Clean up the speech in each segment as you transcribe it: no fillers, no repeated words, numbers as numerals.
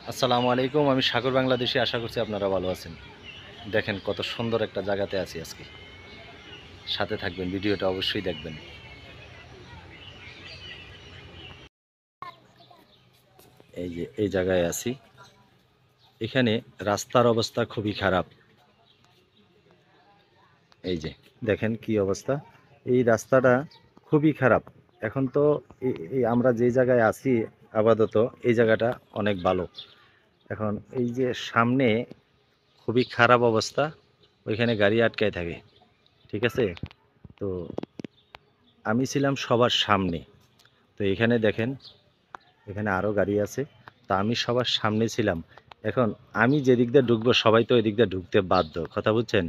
আসসালামু আলাইকুম। আমি সাগর বাংলাদেশী। আশা করছি আপনারা ভালো আছেন। দেখেন কত সুন্দর একটা জায়গাতে আছি আজকে। সাথে থাকবেন, ভিডিওটা অবশ্যই দেখবেন। এই যে এই জায়গায় আছি, এখানে রাস্তার অবস্থা খুবই খারাপ। এই যে দেখেন কি অবস্থা, এই রাস্তাটা খুবই খারাপ। এখন তো এই আমরা যে জায়গায় আছি আপাতত, এই জায়গাটা অনেক ভালো। এখন এই যে সামনে খুবই খারাপ অবস্থা, ওইখানে গাড়ি আটকায় থাকে, ঠিক আছে। তো আমি ছিলাম সবার সামনে। তো এখানে দেখেন, এখানে আরও গাড়ি আছে। তা আমি সবার সামনে ছিলাম। এখন আমি যে দিক দিয়ে ঢুকবো, সবাই তো ওই দিক দিয়ে ঢুকতে বাধ্য, কথা বুঝছেন।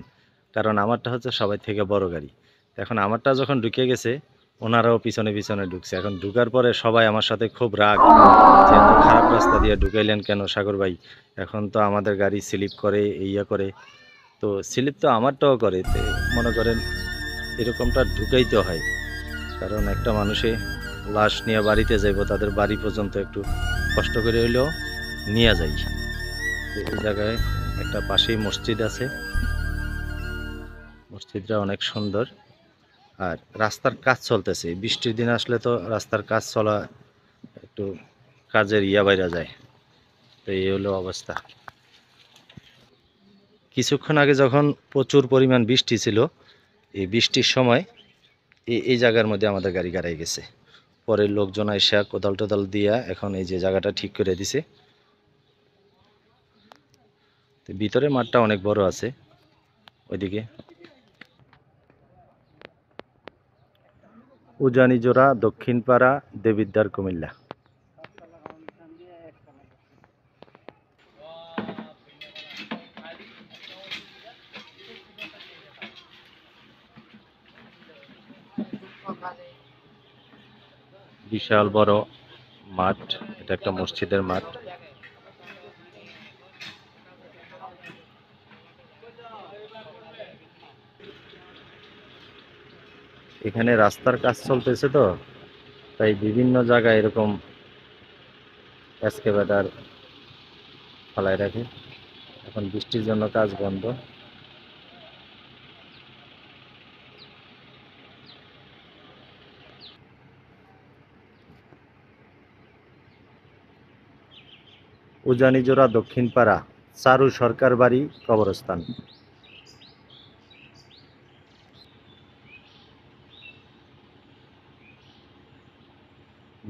কারণ আমারটা হচ্ছে সবাই থেকে বড় গাড়ি। এখন আমারটা যখন ঢুকে গেছে, ওনারাও পিছনে পিছনে ঢুকছে। এখন ঢুকার পরে সবাই আমার সাথে খুব রাগ, যে এত খারাপ রাস্তা দিয়ে ঢুকাইলেন কেন সাগর ভাই। এখন তো আমাদের গাড়ি স্লিপ করে, ইয়া করে। তো স্লিপ তো আমারটাও করে, তো মনে করেন এরকমটা ঢুকাইতে হয়। কারণ একটা মানুষে লাশ নিয়ে বাড়িতে যাইব, তাদের বাড়ি পর্যন্ত একটু কষ্ট করে হইলেও নিয়ে যাই। তো এই জায়গায় একটা পাশেই মসজিদ আছে, মসজিদটা অনেক সুন্দর। আর রাস্তার কাজ চলতেছে, বৃষ্টির দিন আসলে তো রাস্তার কাজ চলা একটু কাজের বাইরা যায়। তো এই হলো অবস্থা। কিছুক্ষণ আগে যখন প্রচুর পরিমাণ বৃষ্টি ছিল, এই বৃষ্টির সময় এই জায়গার মধ্যে আমাদের গাড়ি গাড়াই গেছে। পরে লোকজন আইসা কোদাল টোদাল দিয়া এখন এই যে জায়গাটা ঠিক করে দিছে। তো ভিতরে মাঠটা অনেক বড় আছে ওইদিকে। উজানিজোড়া, দক্ষিণপাড়া, দেবিদ্বার, কুমিল্লা। বিশাল বড় মাঠ, এটা একটা মসজিদের মাঠ। এখানে রাস্তার কাজ চলতেছে, তো তাই বিভিন্ন জায়গায় এরকম এক্সকেভেটর ফালায় রাখে। এখন বৃষ্টির জন্য কাজ বন্ধ। উজানিজোড়া, দক্ষিণপাড়া, চারু সরকার বাড়ি, কবরস্থান।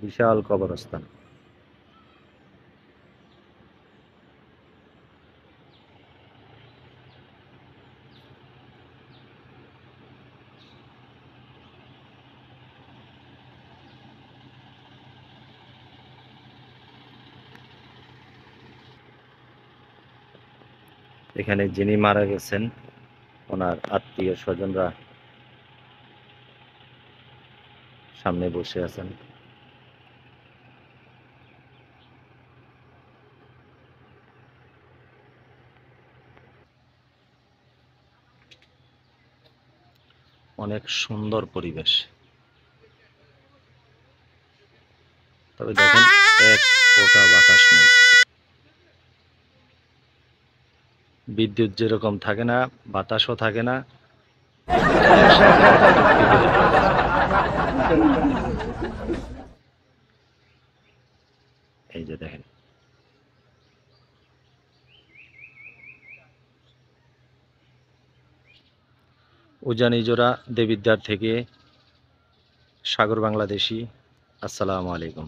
বিশাল কবরস্থান। এখানে যিনি মারা গেছেন, ওনার আত্মীয় স্বজনরা সামনে বসে আছেন। অনেক সুন্দর পরিবেশ। তবে দেখেন, এক ফোঁটা বাতাস নেই। বিদ্যুৎ যেরকম থাকে না, বাতাসও থাকে না। একসাথে যুক্তি করে এই যে দেখেন, উজানিজোড়া দেবিদ্বার থেকে সাগর বাংলাদেশী। আসসালামু আলাইকুম।